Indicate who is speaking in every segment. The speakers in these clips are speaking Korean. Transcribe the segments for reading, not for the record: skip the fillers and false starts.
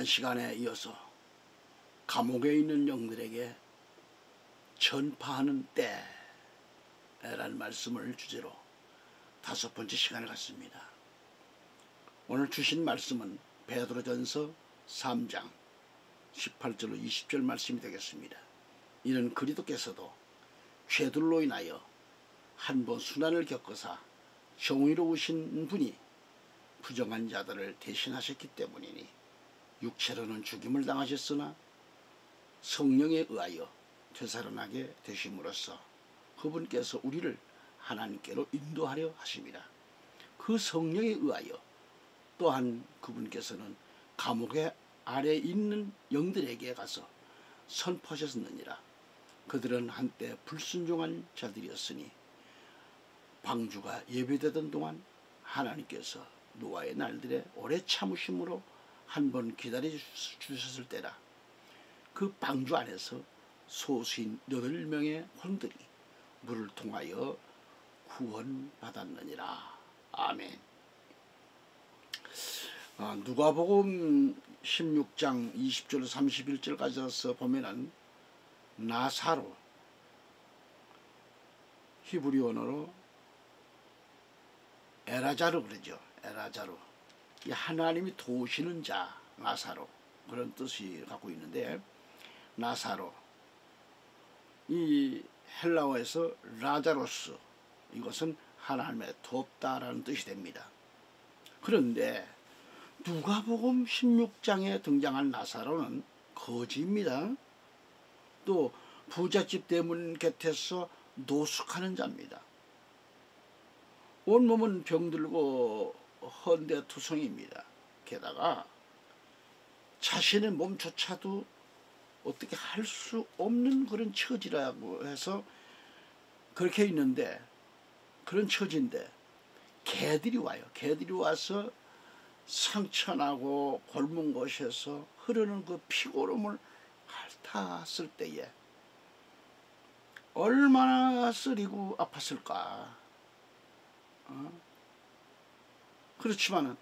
Speaker 1: 지난 시간에 이어서 감옥에 있는 영들에게 전파하는 때라는 말씀을 주제로 5번째 시간을 갖습니다. 오늘 주신 말씀은 베드로전서 3장 18절로 20절 말씀이 되겠습니다. 이는 그리스도께서도 죄들로 인하여 한 번 순환을 겪으사 정의로우신 분이 부정한 자들을 대신하셨기 때문이니 육체로는 죽임을 당하셨으나 성령에 의하여 되살아나게 되심으로써 그분께서 우리를 하나님께로 인도하려 하심이라. 그 성령에 의하여 또한 그분께서는 감옥에 아래 있는 영들에게 가서 선포하셨느니라. 그들은 한때 불순종한 자들이었으니 방주가 예배되던 동안 하나님께서 노아의 날들에 오래 참으심으로 한 번 기다려 주셨을 때라. 그 방주 안에서 소수인 8명의 혼들이 물을 통하여 구원받았느니라. 아멘. 누가복음 16장 20절 31절까지 보면은 나사로, 히브리 언어로 에라자르 그러죠. 에라자르. 이 하나님이 도우시는 자, 나사로, 그런 뜻이 갖고 있는데, 나사로, 이 헬라어에서 라자로스, 이것은 하나님의 돕다라는 뜻이 됩니다. 그런데 누가복음 16장에 등장한 나사로는 거지입니다. 또 부잣집 대문 곁에서 노숙하는 자입니다. 온몸은 병들고 헌데투성입니다. 게다가 자신의 몸조차도 어떻게 할 수 없는 그런 처지라고 해서 그렇게 있는데, 그런 처지인데 개들이 와요. 개들이 와서 상처나고 골문 곳에서 흐르는 그 피고름을 핥았을 때에 얼마나 쓰리고 아팠을까. 그렇지만은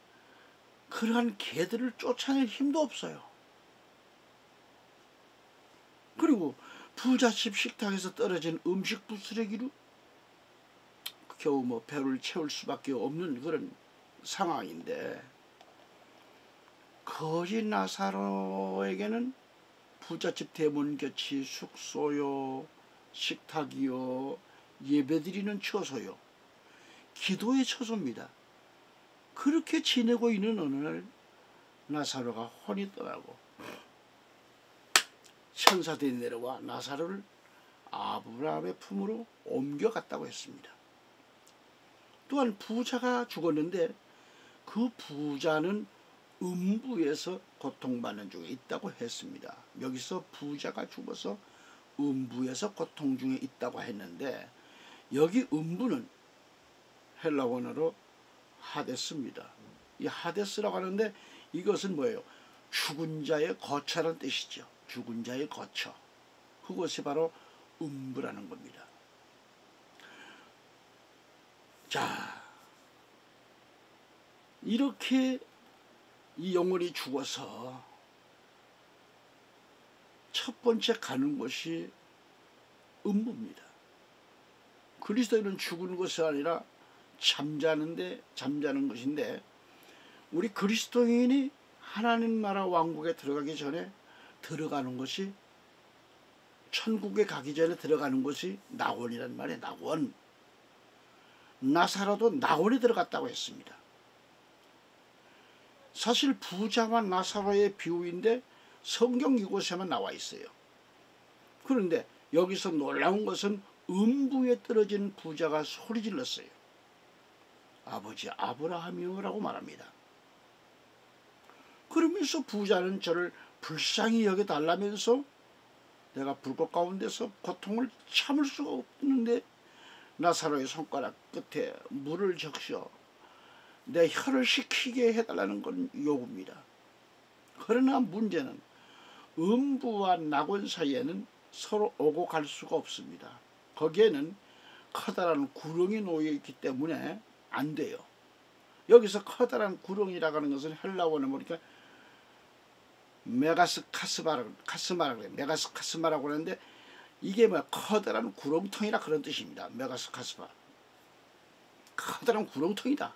Speaker 1: 그러한 개들을 쫓아낼 힘도 없어요. 그리고 부잣집 식탁에서 떨어진 음식 부스러기로 겨우 배를 채울 수밖에 없는 그런 상황인데, 거지 나사로에게는 부잣집 대문 곁이 숙소요, 식탁이요, 예배드리는 처소요, 기도의 처소입니다. 그렇게 지내고 있는 어느 날 나사로가 혼이 떠나고 천사들이 내려와 나사로를 아브라함의 품으로 옮겨갔다고 했습니다. 또한 부자가 죽었는데 그 부자는 음부에서 고통받는 중에 있다고 했습니다. 여기서 부자가 죽어서 음부에서 고통 중에 있다고 했는데, 여기 음부는 헬라 원어로 하데스입니다. 이 하데스라고 하는데 이것은 뭐예요? 죽은 자의 거처라는 뜻이죠. 죽은 자의 거처. 그것이 바로 음부라는 겁니다. 자, 이렇게 이 영혼이 죽어서 첫 번째 가는 곳이 음부입니다. 그리스도인은 죽은 것이 아니라 잠자는 것인데, 우리 그리스도인이 하나님 나라 왕국에 들어가기 전에 들어가는 것이, 천국에 가기 전에 들어가는 것이 낙원이란 말이에요. 낙원. 나사로도 낙원에 들어갔다고 했습니다. 사실 부자와 나사로의 비유인데 성경 이곳에만 나와 있어요. 그런데 여기서 놀라운 것은 음부에 떨어진 부자가 소리 질렀어요. 아버지 아브라함이여 라고 말합니다. 그러면서 부자는 저를 불쌍히 여겨달라면서 내가 불꽃 가운데서 고통을 참을 수가 없는데 나사로의 손가락 끝에 물을 적셔 내 혀를 식히게 해달라는 건 요구입니다. 그러나 문제는 음부와 낙원 사이에는 서로 오고 갈 수가 없습니다. 거기에는 커다란 구렁이 놓여있기 때문에 안 돼요. 여기서 커다란 구렁이라고 하는 것은 헬라어로 보니까 카스마라 그래. 메가스카스마라고 하는데 이게 뭐 커다란 구렁텅이라 그런 뜻입니다. 메가스카스마. 커다란 구렁텅이다.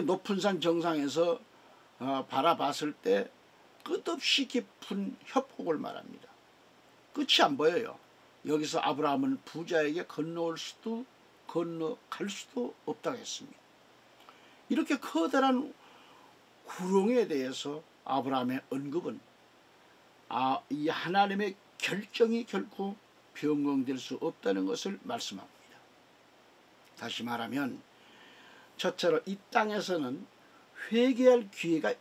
Speaker 1: 높은 산 정상에서 바라봤을 때 끝없이 깊은 협곡을 말합니다. 끝이 안 보여요. 여기서 아브라함은 부자에게 건너갈 수도 없다고 했습니다. 이렇게 커다란 구렁에 대해서 아브라함의 언급은 이 하나님의 결정이 결코 변경될 수 없다는 것을 말씀합니다. 다시 말하면 첫째로 이 땅에서는 회개할 기회가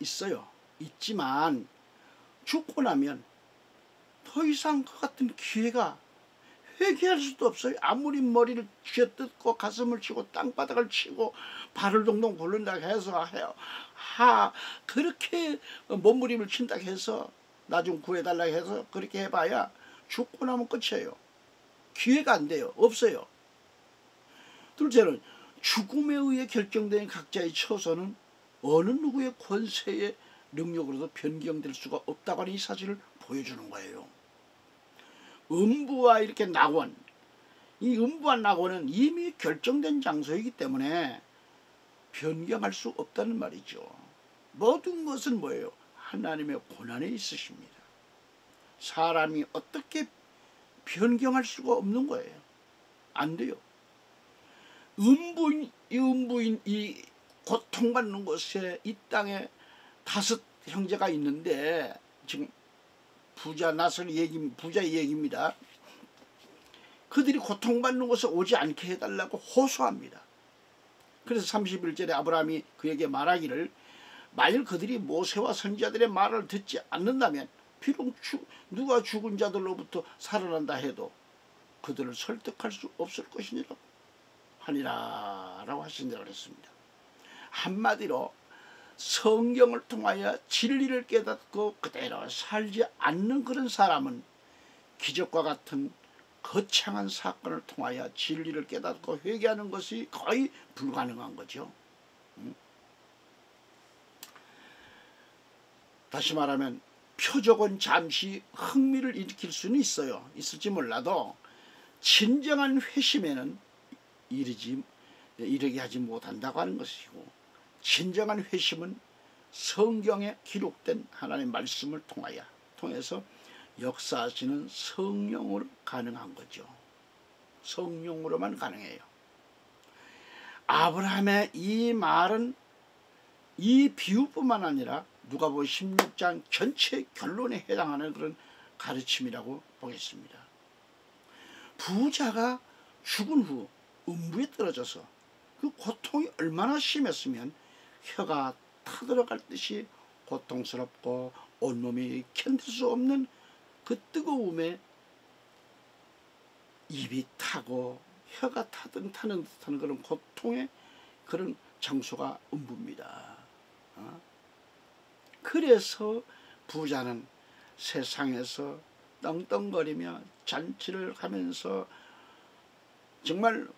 Speaker 1: 있지만 죽고 나면 더 이상 그 같은 기회가 회개할 수도 없어요. 아무리 머리를 쥐어뜯고 가슴을 치고 땅바닥을 치고 발을 동동 굴른다 해서 그렇게 몸부림을 친다 해서 나 좀 구해달라 해서 그렇게 해봐야 죽고 나면 끝이에요. 기회가 안 돼요. 없어요. 둘째는 죽음에 의해 결정된 각자의 처소는 어느 누구의 권세의 능력으로도 변경될 수가 없다고 하는 이 사실을 보여주는 거예요. 음부와 이렇게 낙원, 이 음부와 낙원은 이미 결정된 장소이기 때문에 변경할 수 없다는 말이죠. 모든 것은 뭐예요? 하나님의 권한에 있으십니다. 사람이 어떻게 변경할 수가 없는 거예요. 안 돼요. 음부인 이 고통받는 곳에 이 땅에 5 형제가 있는데 지금 부자의 얘기입니다. 그들이 고통받는 곳에 오지 않게 해달라고 호소합니다. 그래서 31절에 아브라함이 그에게 말하기를 만일 그들이 모세와 선지자들의 말을 듣지 않는다면 비록 누가 죽은 자들로부터 살아난다 해도 그들을 설득할 수 없을 것이니라 하니라라고 하신다고 했습니다. 한마디로 성경을 통하여 진리를 깨닫고 그대로 살지 않는 그런 사람은 기적과 같은 거창한 사건을 통하여 진리를 깨닫고 회개하는 것이 거의 불가능한 거죠. 다시 말하면 표적은 잠시 흥미를 일으킬 수는 있을지 몰라도 진정한 회심에는 이르게 하지 못한다고 하는 것이고, 진정한 회심은 성경에 기록된 하나님의 말씀을 통해서 역사하시는 성령으로 가능한 거죠. 성령으로만 가능해요. 아브라함의 이 말은 이 비유뿐만 아니라 누가복음 16장 전체 결론에 해당하는 그런 가르침이라고 보겠습니다. 부자가 죽은 후 음부에 떨어져서 그 고통이 얼마나 심했으면 혀가 타들어갈 듯이 고통스럽고 온몸이 견딜 수 없는 그 뜨거움에 입이 타고 혀가 타는 듯한 그런 고통의 그런 장소가 음부입니다. 그래서 부자는 세상에서 떵떵거리며 잔치를 하면서 정말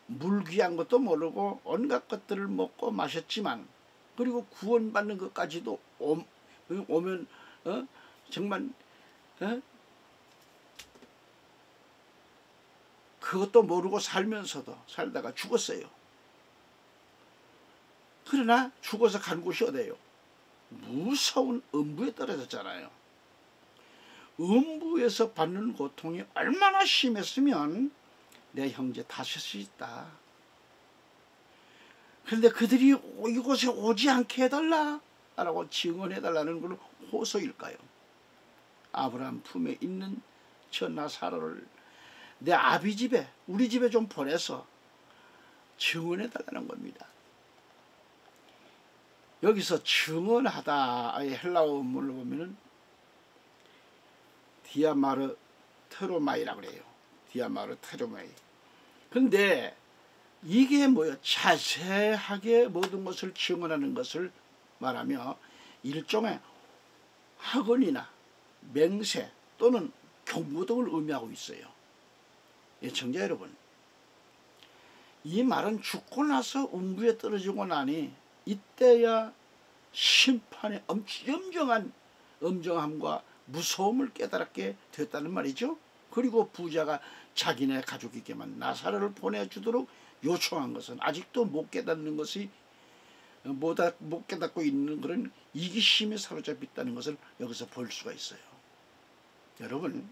Speaker 1: 물 귀한 것도 모르고 온갖 것들을 먹고 마셨지만, 그리고 구원받는 것까지도 오면 정말 그것도 모르고 살다가 죽었어요. 그러나 죽어서 간 곳이 어디예요? 무서운 음부에 떨어졌잖아요. 음부에서 받는 고통이 얼마나 심했으면 내 형제 다실 수 있다. 그런데 그들이 이곳에 오지 않게 해달라라고 증언해달라는 건 호소일까요? 아브라함 품에 있는 저 나사로를 내 아비 집에, 우리 집에 좀 보내서 증언해달라는 겁니다. 여기서 증언하다의 헬라어 원문을 보면은 디아마르테로마이라고 그래요. 디아마르테로마이. 근데 이게 뭐예요? 자세하게 모든 것을 증언하는 것을 말하며 일종의 학언이나 맹세 또는 경고 등을 의미하고 있어요. 청자 여러분, 이 말은 죽고 나서 음부에 떨어지고 나니 이때야 심판의 엄청난 엄정함과 무서움을 깨달았게 됐다는 말이죠. 그리고 부자가 자기네 가족에게만 나사로를 보내주도록 요청한 것은 아직도 못 깨닫는 것이 못 깨닫고 있는 그런 이기심에 사로잡혀 있다는 것을 여기서 볼 수가 있어요. 여러분,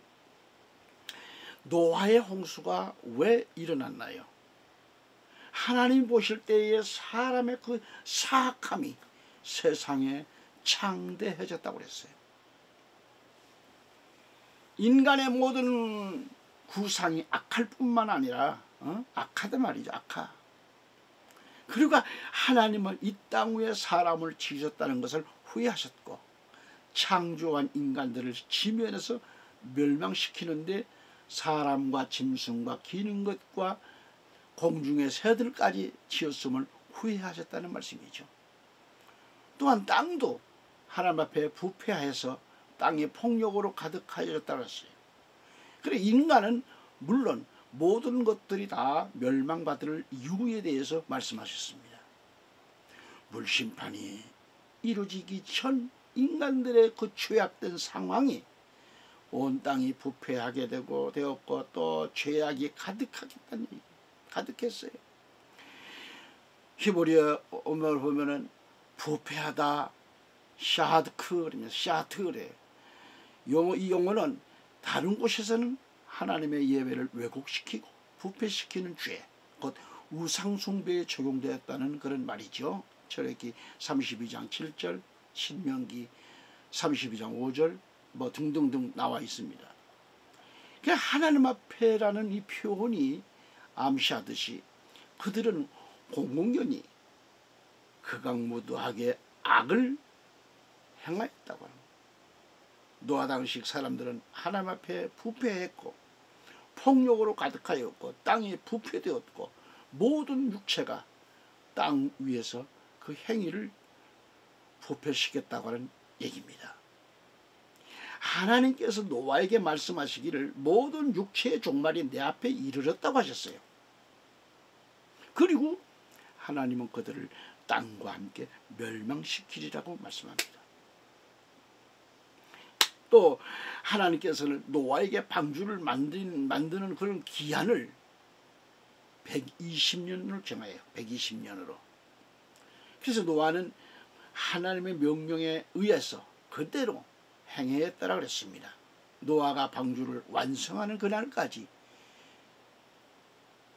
Speaker 1: 노아의 홍수가 왜 일어났나요? 하나님 보실 때에 사람의 그 사악함이 세상에 창대해졌다고 그랬어요. 인간의 모든 구상이 악할 뿐만 아니라 악하단 말이죠. 악하. 그리고 하나님은 이 땅 위에 사람을 지으셨다는 것을 후회하셨고 창조한 인간들을 지면에서 멸망시키는데 사람과 짐승과 기는 것과 공중의 새들까지 지었음을 후회하셨다는 말씀이죠. 또한 땅도 하나님 앞에 부패하여서 땅이 폭력으로 가득하여졌다고 했어요. 그래 인간은 물론 모든 것들이 다 멸망받을 이유에 대해서 말씀하셨습니다. 물심판이 이루어지기 전 인간들의 그 죄악된 상황이 온 땅이 부패하게 되었고 또 죄악이 가득했어요. 히브리어 언어를 보면은 부패하다 샤트그래. 이 용어는 다른 곳에서는 하나님의 예배를 왜곡시키고 부패시키는 죄, 곧 우상숭배에 적용되었다는 그런 말이죠. 철학기 32장 7절, 신명기 32장 5절 뭐 등등등 나와 있습니다. 하나님 앞에라는 이 표현이 암시하듯이 그들은 공공연히 극악무도하게 악을 행하였다고 합니다. 노아 당시 사람들은 하나님 앞에 부패했고 폭력으로 가득하였고 땅이 부패되었고 모든 육체가 땅 위에서 그 행위를 부패시켰다고 하는 얘기입니다. 하나님께서 노아에게 말씀하시기를 모든 육체의 종말이 내 앞에 이르렀다고 하셨어요. 그리고 하나님은 그들을 땅과 함께 멸망시키리라고 말씀합니다. 또 하나님께서는 노아에게 방주를 만드는 그런 기한을 120년을 정해요. 120년으로. 그래서 노아는 하나님의 명령에 의해서 그대로 행했다라 그랬습니다. 노아가 방주를 완성하는 그날까지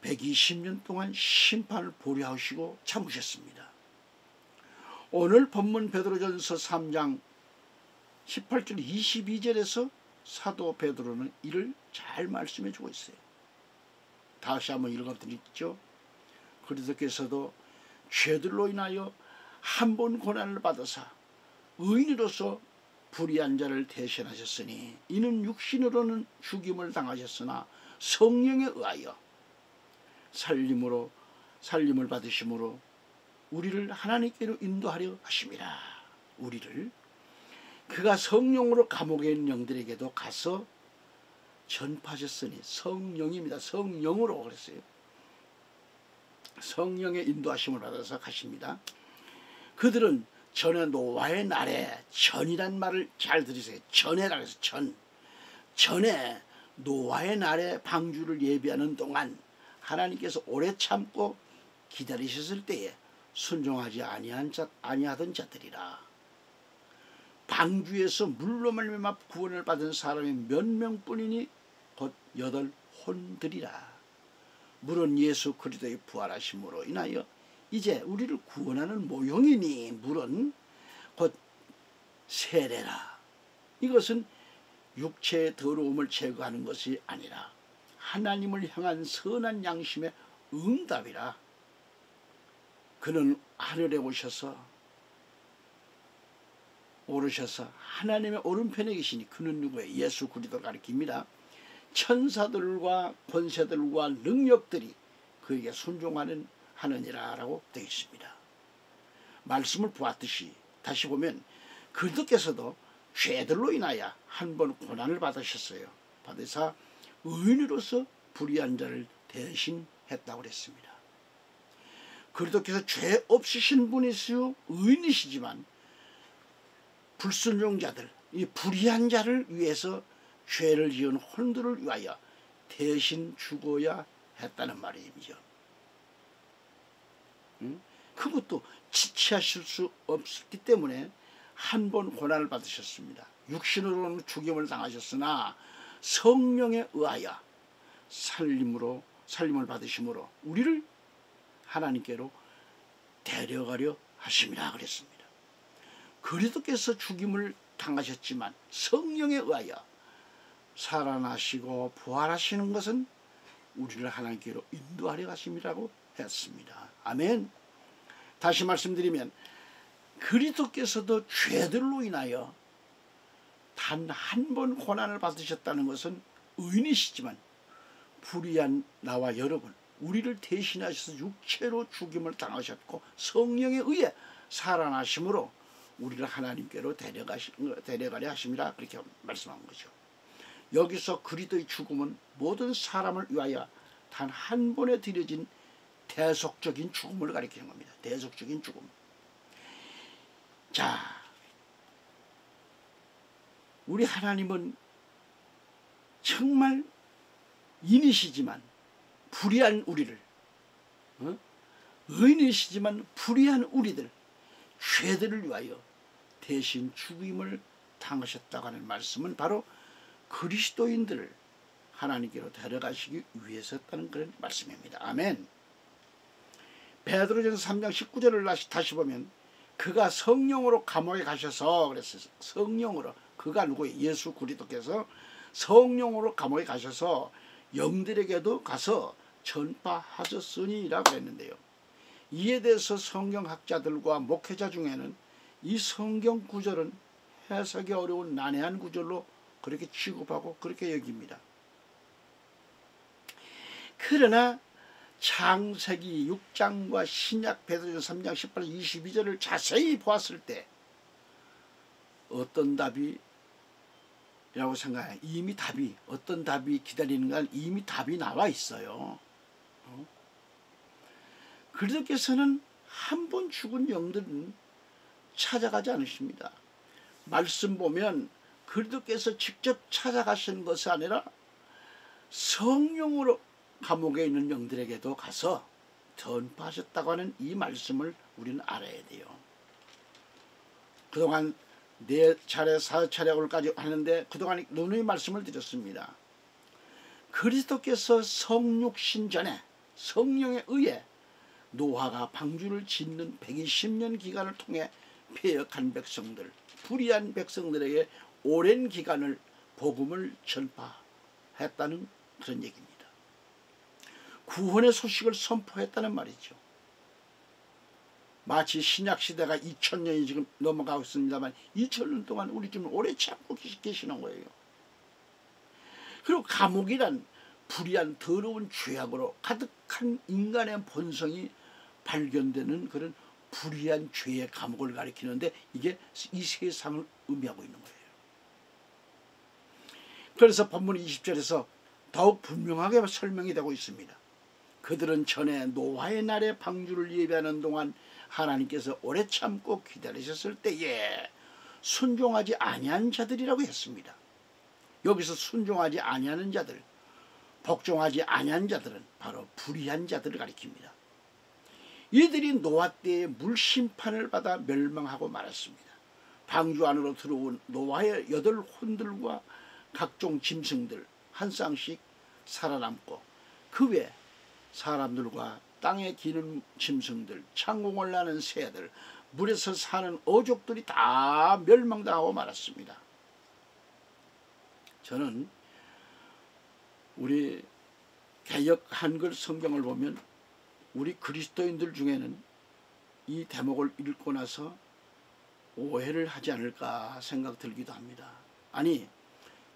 Speaker 1: 120년 동안 심판을 보류하시고 참으셨습니다. 오늘 본문 베드로전서 3장 18절 22절에서 사도 베드로는 이를 잘 말씀해 주고 있어요. 다시 한번 읽어드리죠. 그리스도께서도 죄들로 인하여 한 번 고난을 받으사 의인으로서 불의한 자를 대신하셨으니 이는 육신으로는 죽임을 당하셨으나 성령에 의하여 살림을 받으심으로 우리를 하나님께로 인도하려 하심이라. 우리를 그가 성령으로 감옥에 있는 영들에게도 가서 전파하셨으니 성령입니다. 성령으로 그랬어요. 성령의 인도하심을 받아서 가십니다. 그들은 전에 노아의 날에 전이란 말을 잘 들으세요. 전에라 해서 전에 노아의 날에 방주를 예비하는 동안 하나님께서 오래 참고 기다리셨을 때에 순종하지 아니하던 자들이라. 방주에서 물로 말미암아 구원을 받은 사람이 몇 명뿐이니 곧 8혼들이라. 물은 예수 그리스도의 부활하심으로 인하여 이제 우리를 구원하는 모형이니 물은 곧 세례라. 이것은 육체의 더러움을 제거하는 것이 아니라 하나님을 향한 선한 양심의 응답이라. 그는 하늘에 오르셔서 하나님의 오른편에 계시니 그는 누구예요? 예수 그리스도를 가리킵니다. 천사들과 권세들과 능력들이 그에게 순종하느니라 라고 되어 있습니다. 말씀을 보았듯이 다시 보면 그리스도께서도 죄들로 인하여 한 번 고난을 받으셨어요. 받으사 의인으로서 불의한 자를 대신했다고 그랬습니다. 그리스도께서 죄 없으신 분이시요 의인이시지만 불순종자들, 이 불의한 자를 위해서 죄를 지은 혼들을 위하여 대신 죽어야 했다는 말이죠. 그것도 지체하실 수 없기 때문에 한 번 고난을 받으셨습니다. 육신으로는 죽임을 당하셨으나 성령에 의하여 살림을 받으심으로 우리를 하나님께로 데려가려 하심이라 그랬습니다. 그리스도께서 죽임을 당하셨지만 성령에 의하여 살아나시고 부활하시는 것은 우리를 하나님께로 인도하려 하심이라고 했습니다. 아멘. 다시 말씀드리면 그리스도께서도 죄들로 인하여 단 한 번 고난을 받으셨다는 것은 의인이시지만 불의한 나와 여러분, 우리를 대신하셔서 육체로 죽임을 당하셨고 성령에 의해 살아나심으로 우리를 하나님께로 데려가려 하심이라 그렇게 말씀한 거죠. 여기서 그리스도의 죽음은 모든 사람을 위하여 단 한 번에 드려진 대속적인 죽음을 가리키는 겁니다. 대속적인 죽음. 자, 우리 하나님은 정말 인이시지만 불의한 우리를, 의인이시지만 불의한 우리들, 죄들을 위하여 대신 죽임을 당하셨다고 하는 말씀은 바로 그리스도인들을 하나님께로 데려가시기 위해서였다는 그런 말씀입니다. 아멘. 베드로전서 3장 19절을 다시 보면 그가 성령으로 감옥에 가셔서 그랬어요. 성령으로. 그가 누구예요? 예수 그리스도께서 성령으로 감옥에 가셔서 영들에게도 가서 전파하셨으니라고 했는데요. 이에 대해서 성경학자들과 목회자 중에는 이 성경 구절은 해석이 어려운 난해한 구절로 그렇게 취급하고 그렇게 여깁니다. 그러나 창세기 6장과 신약 베드로전서 3장 18절 22절을 자세히 보았을 때 어떤 답이 라고 생각해요. 이미 답이, 어떤 답이 기다리는가, 이미 답이 나와 있어요. 그리스도께서는 한 번 죽은 영들은 찾아가지 않으십니다. 말씀 보면 그리스도께서 직접 찾아가신 것이 아니라 성령으로 감옥에 있는 영들에게도 가서 전파하셨다고 하는 이 말씀을 우리는 알아야 돼요. 그동안 4차례 4차례까지 하는데 그동안 누누이 말씀을 드렸습니다. 그리스도께서 성육신 전에 성령에 의해 노아가 방주를 짓는 120년 기간을 통해 패역한 백성들, 불의한 백성들에게 오랜 기간을 복음을 전파했다는 그런 얘기입니다. 구원의 소식을 선포했다는 말이죠. 마치 신약시대가 2000년이 지금 넘어가고 있습니다만 2000년 동안 우리 지금 오래 참고 계시는 거예요. 그리고 감옥이란 불의한 더러운 죄악으로 가득한 인간의 본성이 발견되는 그런 불의한 죄의 감옥을 가리키는데 이게 이 세상을 의미하고 있는 거예요. 그래서 본문 20절에서 더욱 분명하게 설명이 되고 있습니다. 그들은 전에 노아의 날에 방주를 예배하는 동안 하나님께서 오래 참고 기다리셨을 때에 순종하지 아니한 자들이라고 했습니다. 여기서 순종하지 아니하는 자들, 복종하지 아니한 자들은 바로 불의한 자들을 가리킵니다. 이들이 노아 때에 물심판을 받아 멸망하고 말았습니다. 방주 안으로 들어온 노아의 8 혼들과 각종 짐승들 한 쌍씩 살아남고 그 외 사람들과 땅에 기는 짐승들, 창공을 나는 새들, 물에서 사는 어족들이 다 멸망당하고 말았습니다. 저는 우리 개역 한글 성경을 보면 우리 그리스도인들 중에는 이 대목을 읽고 나서 오해를 하지 않을까 생각 들기도 합니다. 아니,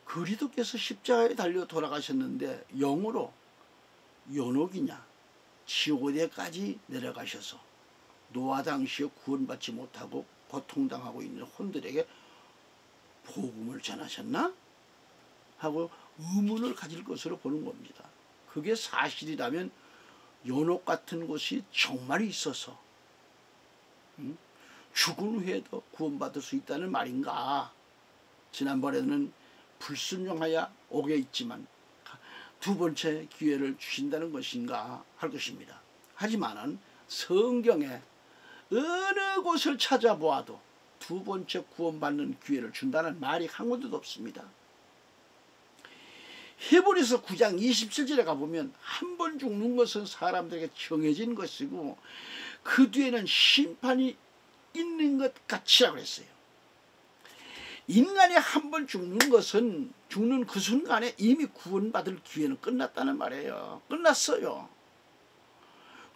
Speaker 1: 그리스도께서 십자가에 달려 돌아가셨는데 영으로 연옥이냐 지옥에까지 내려가셔서 노아 당시에 구원받지 못하고 고통당하고 있는 혼들에게 복음을 전하셨나? 하고 의문을 가질 것으로 보는 겁니다. 그게 사실이라면 연옥 같은 곳이 정말 있어서 죽은 후에도 구원받을 수 있다는 말인가? 지난번에는 불순종하여 오게 있지만 두 번째 기회를 주신다는 것인가 할 것입니다. 하지만은 성경에 어느 곳을 찾아보아도 두 번째 구원받는 기회를 준다는 말이 한 군데도 없습니다. 히브리서 9장 27절에 가보면 한 번 죽는 것은 사람들에게 정해진 것이고 그 뒤에는 심판이 있는 것 같이라고 했어요. 인간이 한 번 죽는 것은 죽는 그 순간에 이미 구원받을 기회는 끝났다는 말이에요. 끝났어요.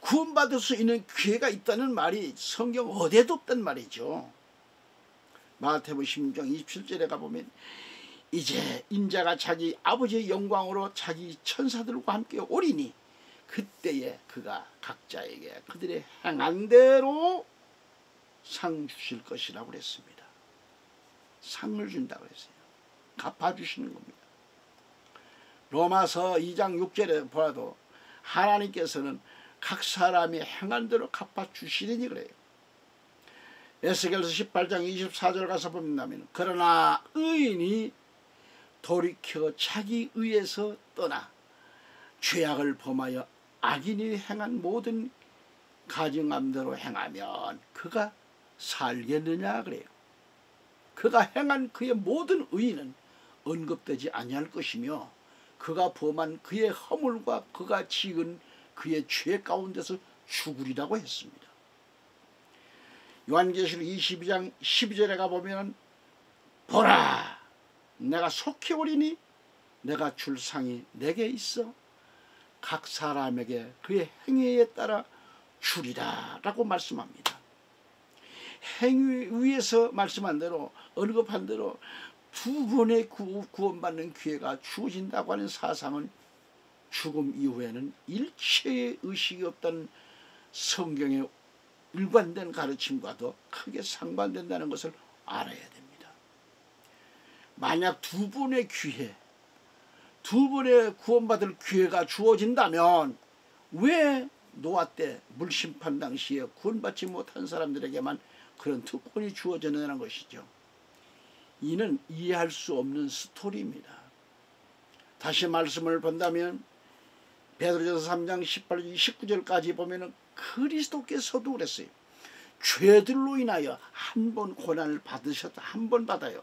Speaker 1: 구원받을 수 있는 기회가 있다는 말이 성경 어디에도 없단 말이죠. 마태복음 16장 27절에 가보면 이제 인자가 자기 아버지의 영광으로 자기 천사들과 함께 오리니 그때에 그가 각자에게 그들의 행한 대로 상 주실 것이라고 그랬습니다. 상을 준다고 했어요. 갚아주시는 겁니다. 로마서 2장 6절에 보아도 하나님께서는 각 사람이 행한 대로 갚아주시리니 그래요. 에스겔서 18장 24절 가서 보면 그러나 의인이 돌이켜 자기 의에서 떠나 죄악을 범하여 악인이 행한 모든 가증함대로 행하면 그가 살겠느냐 그래요. 그가 행한 그의 모든 의는 언급되지 아니할 것이며 그가 범한 그의 허물과 그가 지은 그의 죄 가운데서 죽으리라고 했습니다. 요한계시록 22장 12절에 가보면 보라 내가 속히 오리니 내가 줄 상이 내게 있어 각 사람에게 그의 행위에 따라 주리라 라고 말씀합니다. 행위 위에서 말씀한 대로 언급한 대로 두 번의 구원받는 기회가 주어진다고 하는 사상은 죽음 이후에는 일체의 의식이 없다는 성경의 일관된 가르침과도 크게 상반된다는 것을 알아야 됩니다. 만약 두 번의 기회, 두 번의 구원받을 기회가 주어진다면 왜 노아 때 물심판 당시에 구원받지 못한 사람들에게만 그런 특권이 주어졌느냐는 것이죠. 이는 이해할 수 없는 스토리입니다. 다시 말씀을 본다면 베드로전서 3장 18절 19절까지 보면 그리스도께서도 그랬어요. 죄들로 인하여 한 번 고난을 받으셨다. 한 번 받아요.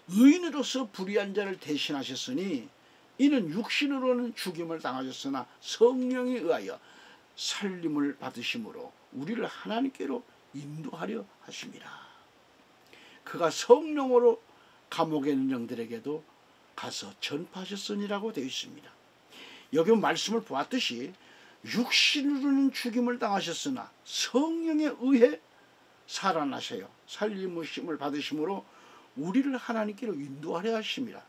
Speaker 1: 의인으로서 불의한 자를 대신하셨으니 이는 육신으로는 죽임을 당하셨으나 성령에 의하여 살림을 받으심으로 우리를 하나님께로 인도하려 하심이라. 그가 성령으로 감옥에 있는 영들에게도 가서 전파하셨으니라고 되어 있습니다. 여기 말씀을 보았듯이 육신으로는 죽임을 당하셨으나 성령에 의해 살아나셔요. 살림을 받으심으로 우리를 하나님께로 인도하려 하심이라.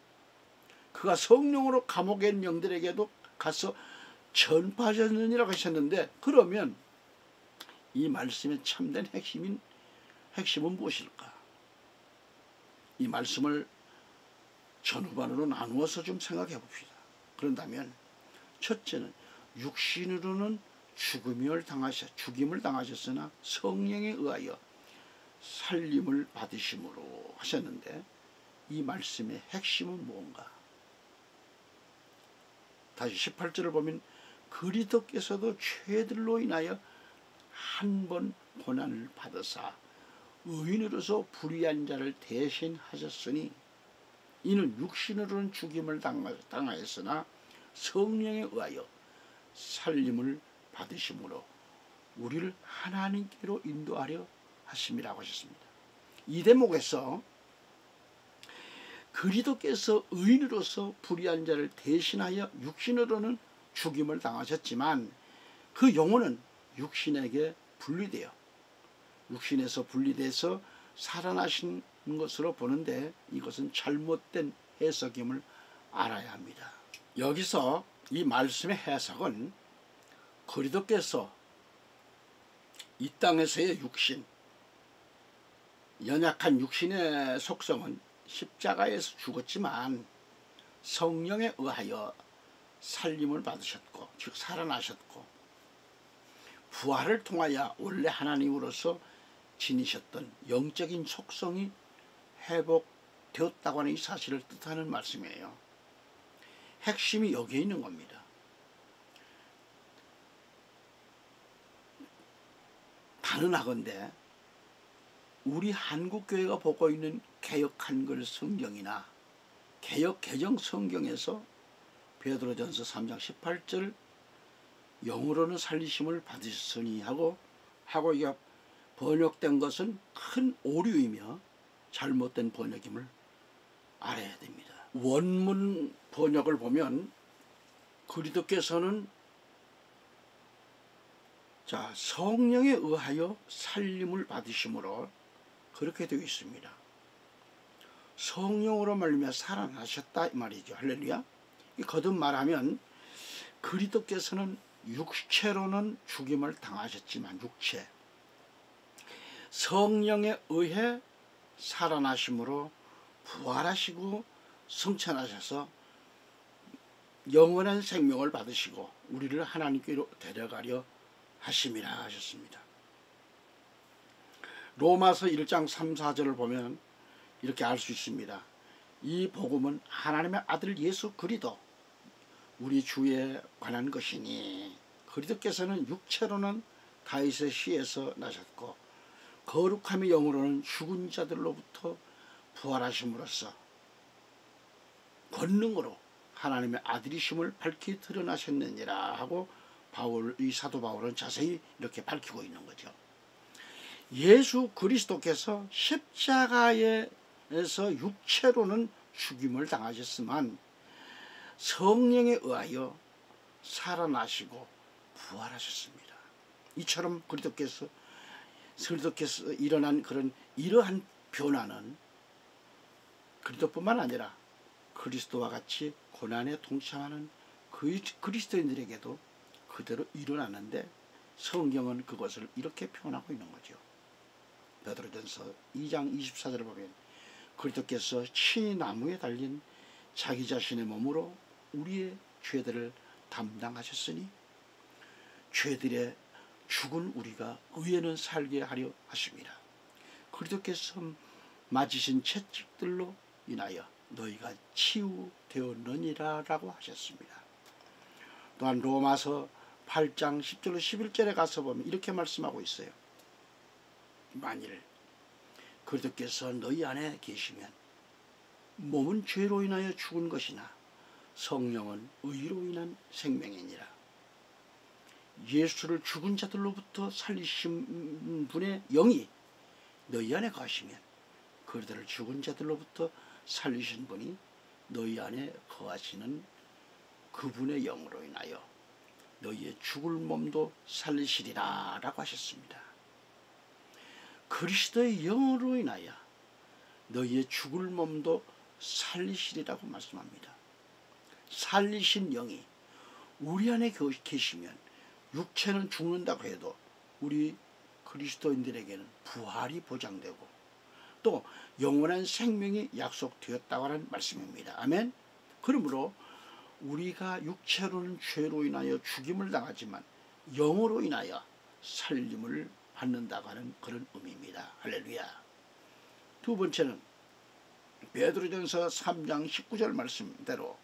Speaker 1: 그가 성령으로 감옥에 있는 영들에게도 가서 전파하셨느니라고 하셨는데 그러면 이 말씀의 참된 핵심은 무엇일까? 이 말씀을 전후반으로 나누어서 좀 생각해 봅시다. 그런다면 첫째는 육신으로는 죽임을 당하셨으나 성령에 의하여 살림을 받으심으로 하셨는데 이 말씀의 핵심은 무언가? 다시 18절을 보면 그리스도께서도 죄들로 인하여 한 번 고난을 받으사 의인으로서 불의한 자를 대신하셨으니 이는 육신으로는 죽임을 당하였으나 성령에 의하여 살림을 받으심으로 우리를 하나님께로 인도하려 하심이라고 하셨습니다. 이 대목에서 그리스도께서 의인으로서 불의한 자를 대신하여 육신으로는 죽임을 당하셨지만 그 영혼은 육신에게 분리되어 육신에서 분리돼서 살아나신 것으로 보는데 이것은 잘못된 해석임을 알아야 합니다. 여기서 이 말씀의 해석은 그리스도께서 이 땅에서의 육신, 연약한 육신의 속성은 십자가에서 죽었지만 성령에 의하여 살림을 받으셨고 즉 살아나셨고 부활을 통하여 원래 하나님으로서 지니셨던 영적인 속성이 되었다고 하는 이 사실을 뜻하는 말씀이에요. 핵심이 여기에 있는 겁니다. 단언하건대 우리 한국교회가 보고 있는 개역 한글 성경이나 개역 개정 성경에서 베드로전서 3장 18절 영으로는 살리심을 받으셨으니 하고 이게 번역된 것은 큰 오류이며 잘못된 번역임을 알아야 됩니다. 원문 번역을 보면 그리스도께서는 성령에 의하여 살림을 받으심으로 그렇게 되어 있습니다. 성령으로 말미암아 살아나셨다 이 말이죠. 할렐루야. 거듭 말하면 그리스도께서는 육체로는 죽임을 당하셨지만 성령에 의해 살아나심으로 부활하시고 승천하셔서 영원한 생명을 받으시고 우리를 하나님께로 데려가려 하심이라 하셨습니다. 로마서 1장 3, 4절을 보면 이렇게 알 수 있습니다. 이 복음은 하나님의 아들 예수 그리스도 우리 주에 관한 것이니 그리스도께서는 육체로는 다윗의 씨에서 나셨고 거룩함의 영으로는 죽은 자들로부터 부활하심으로써 권능으로 하나님의 아들이심을 밝히 드러나셨느니라 하고 이 사도 바울은 자세히 이렇게 밝히고 있는 거죠. 예수 그리스도께서 십자가에서 육체로는 죽임을 당하셨지만 성령에 의하여 살아나시고 부활하셨습니다. 이처럼 그리스도께서 일어난 이러한 변화는 그리스도뿐만 아니라 그리스도와 같이 고난에 동참하는 그리스도인들에게도 그대로 일어나는데 성경은 그것을 이렇게 표현하고 있는 거죠. 베드로전서 2장 24절을 보면 그리스도께서 친히 나무에 달린 자기 자신의 몸으로 우리의 죄들을 담당하셨으니 죄들의 죽은 우리가 의에는 살게 하려 하십니다. 그리스도께서 맞으신 채찍들로 인하여 너희가 치유되었느니라 라고 하셨습니다. 또한 로마서 8장 10절로 11절에 가서 보면 이렇게 말씀하고 있어요. 만일 그리스도께서 너희 안에 계시면 몸은 죄로 인하여 죽은 것이나 성령은 의로 인한 생명이니라. 예수를 죽은 자들로부터 살리신 분의 영이 너희 안에 거하시면 그들을 죽은 자들로부터 살리신 분이 너희 안에 거하시는 그분의 영으로 인하여 너희의 죽을 몸도 살리시리라 라고 하셨습니다. 그리스도의 영으로 인하여 너희의 죽을 몸도 살리시리라고 말씀합니다. 살리신 영이 우리 안에 계시면 육체는 죽는다고 해도 우리 그리스도인들에게는 부활이 보장되고 또 영원한 생명이 약속되었다고 하는 말씀입니다. 아멘. 그러므로 우리가 육체로는 죄로 인하여 죽임을 당하지만 영으로 인하여 살림을 받는다고 하는 그런 의미입니다. 할렐루야. 두 번째는 베드로전서 3장 19절 말씀대로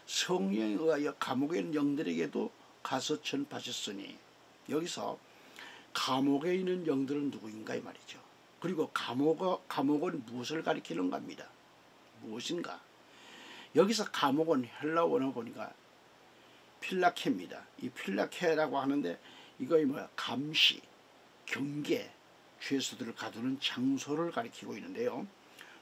Speaker 1: 성령에 의하여 감옥에 있는 영들에게도 가서 전파하셨으니 여기서 감옥에 있는 영들은 누구인가 이 말이죠. 그리고 감옥은 무엇을 가리키는가 합니다. 무엇인가? 여기서 감옥은 헬라 원어 보니까 필라케입니다. 이 필라케라고 하는데 이거이 뭐야? 감시, 경계, 죄수들을 가두는 장소를 가리키고 있는데요.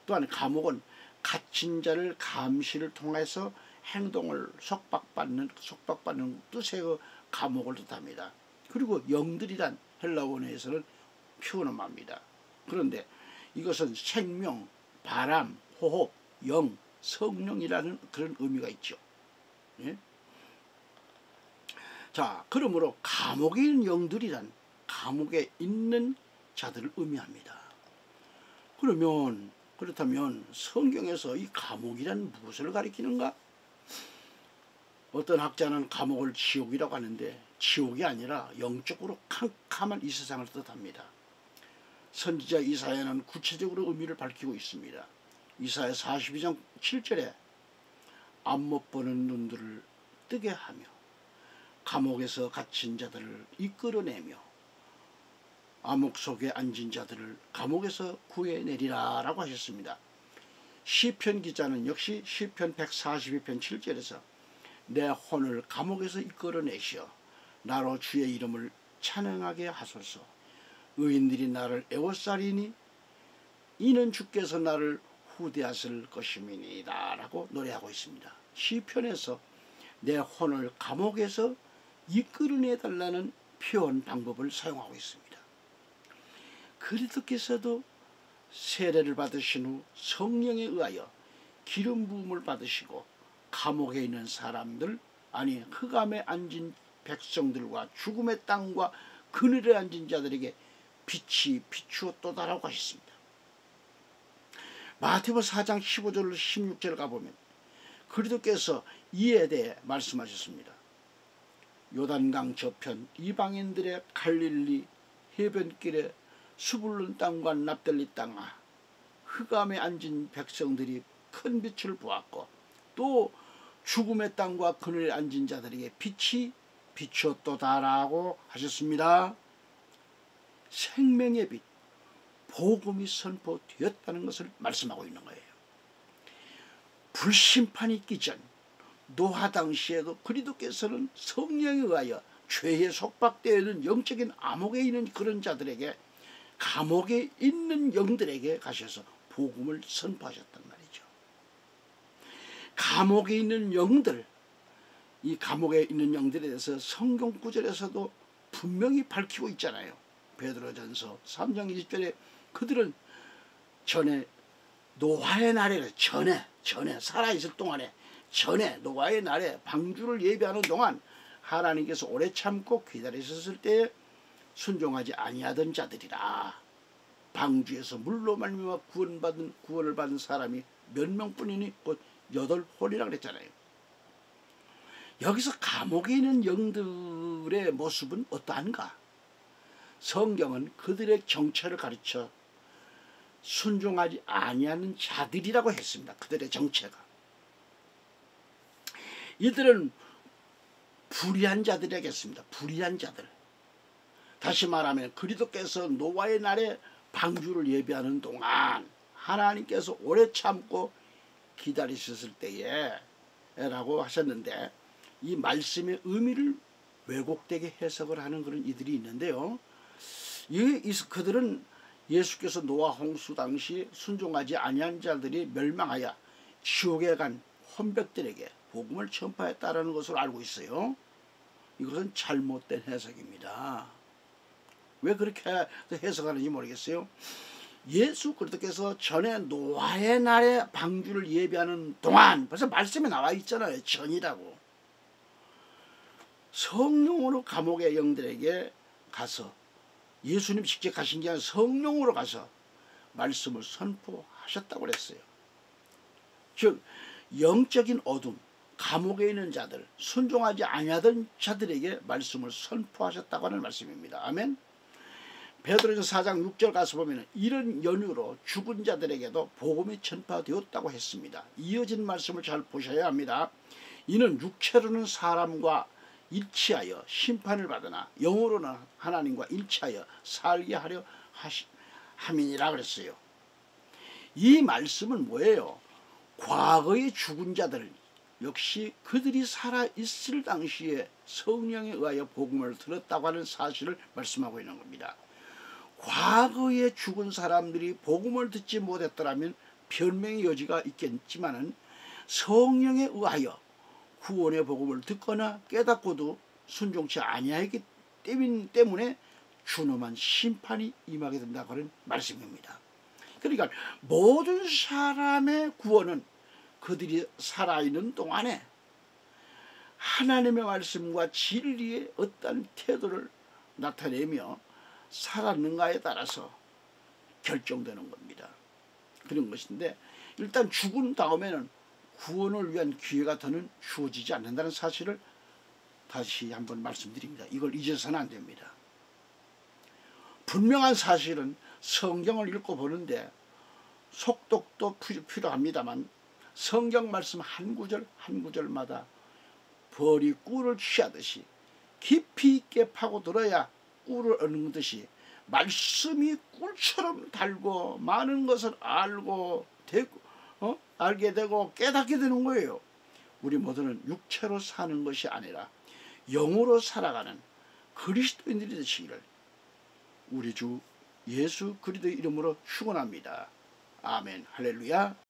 Speaker 1: 또한 감옥은 갇힌 자를 감시를 통해서 행동을 속박받는 뜻의 감옥을 뜻합니다. 그리고 영들이란 헬라 원어에서는 표현합니다. 그런데 이것은 생명, 바람, 호흡, 영, 성령이라는 그런 의미가 있죠. 예? 자, 그러므로 감옥에 있는 영들이란 감옥에 있는 자들을 의미합니다. 그렇다면 성경에서 이 감옥이란 무엇을 가리키는가? 어떤 학자는 감옥을 지옥이라고 하는데 지옥이 아니라 영적으로 캄캄한 이 세상을 뜻합니다. 선지자 이사야는 구체적으로 의미를 밝히고 있습니다. 이사야 42장 7절에 안못 보는 눈들을 뜨게 하며 감옥에서 갇힌 자들을 이끌어내며 암흑 속에 앉은 자들을 감옥에서 구해내리라 라고 하셨습니다. 시편 기자는 역시 시편 142편 7절에서 내 혼을 감옥에서 이끌어내시어 나로 주의 이름을 찬양하게 하소서. 의인들이 나를 애워싸리니 이는 주께서 나를 후대하실 것임이니이다 라고 노래하고 있습니다. 시편에서 내 혼을 감옥에서 이끌어내달라는 표현 방법을 사용하고 있습니다. 그리스도께서도 세례를 받으신 후 성령에 의하여 기름 부음을 받으시고 감옥에 있는 사람들, 아니 흑암에 앉은 백성들과 죽음의 땅과 그늘에 앉은 자들에게 빛이 비추었도다라고 하셨습니다. 마태복음 4장 15절로 16절 가보면 그리스도께서 이에 대해 말씀하셨습니다. 요단강 저편 이방인들의 갈릴리 해변길에 수불론 땅과 납달리 땅아 흑암에 앉은 백성들이 큰 빛을 보았고 또 죽음의 땅과 그늘에 앉은 자들에게 빛이 비추었도다라고 하셨습니다. 생명의 빛, 복음이 선포되었다는 것을 말씀하고 있는 거예요. 불심판이 있기 전 노아 당시에도 그리스도께서는 성령에 의하여 죄에 속박되어 있는 영적인 암흑에 있는 그런 자들에게 감옥에 있는 영들에게 가셔서 복음을 선포하셨단 말이죠. 감옥에 있는 영들, 이 감옥에 있는 영들에 대해서 성경 구절에서도 분명히 밝히고 있잖아요. 베드로전서 3장 20절에 그들은 전에 노아의 날에 전에 살아있을 동안에 전에 노아의 날에 방주를 예비하는 동안 하나님께서 오래 참고 기다리셨을 때에 순종하지 아니하던 자들이라. 방주에서 물로 말미암아 구원을 받은 사람이 몇 명뿐이니 곧 8홀이라 그랬잖아요. 여기서 감옥에 있는 영들의 모습은 어떠한가? 성경은 그들의 정체를 가르쳐 순종하지 아니하는 자들이라고 했습니다. 그들의 정체가. 이들은 불의한 자들이겠습니다. 불의한 자들. 다시 말하면 그리스도께서 노아의 날에 방주를 예비하는 동안 하나님께서 오래 참고 기다리셨을 때에 라고 하셨는데 이 말씀의 의미를 왜곡되게 해석을 하는 그런 이들이 있는데요. 그들은 예수께서 노아 홍수 당시 순종하지 아니한 자들이 멸망하여 지옥에 간 혼백들에게 복음을 전파했다라는 것을 알고 있어요. 이것은 잘못된 해석입니다. 왜 그렇게 해석하는지 모르겠어요. 예수 그리스도께서 전에 노아의 날에 방주를 예비하는 동안 벌써 말씀에 나와 있잖아요. 전이라고. 성령으로 감옥의 영들에게 가서 예수님 직접 가신 게 아니라 성령으로 가서 말씀을 선포하셨다고 그랬어요. 즉 영적인 어둠, 감옥에 있는 자들, 순종하지 아니하던 자들에게 말씀을 선포하셨다고 하는 말씀입니다. 아멘. 베드로전서 4장 6절 가서 보면 이런 연유로 죽은 자들에게도 복음이 전파되었다고 했습니다. 이어진 말씀을 잘 보셔야 합니다. 이는 육체로는 사람과 일치하여 심판을 받으나 영으로는 하나님과 일치하여 살게 하려 함이니라 그랬어요. 이 말씀은 뭐예요? 과거의 죽은 자들 역시 그들이 살아있을 당시에 성령에 의하여 복음을 들었다고 하는 사실을 말씀하고 있는 겁니다. 과거에 죽은 사람들이 복음을 듣지 못했더라면 변명의 여지가 있겠지만은 성령에 의하여 구원의 복음을 듣거나 깨닫고도 순종치 아니하기 때문에 준엄한 심판이 임하게 된다고 하는 말씀입니다. 그러니까 모든 사람의 구원은 그들이 살아있는 동안에 하나님의 말씀과 진리의 어떠한 태도를 나타내며 살았는가에 따라서 결정되는 겁니다. 그런 것인데 일단 죽은 다음에는 구원을 위한 기회가 더는 주어지지 않는다는 사실을 다시 한번 말씀드립니다. 이걸 잊어서는 안 됩니다. 분명한 사실은 성경을 읽고 보는데 속독도 필요합니다만 성경 말씀 한 구절 한 구절마다 벌이 꿀을 취하듯이 깊이 있게 파고들어야 꿀을 얻는 듯이 말씀이 꿀처럼 달고 많은 것을 알게 되고 깨닫게 되는 거예요. 우리 모두는 육체로 사는 것이 아니라 영으로 살아가는 그리스도인들이 되시기를 우리 주 예수 그리스도의 이름으로 축원합니다. 아멘. 할렐루야.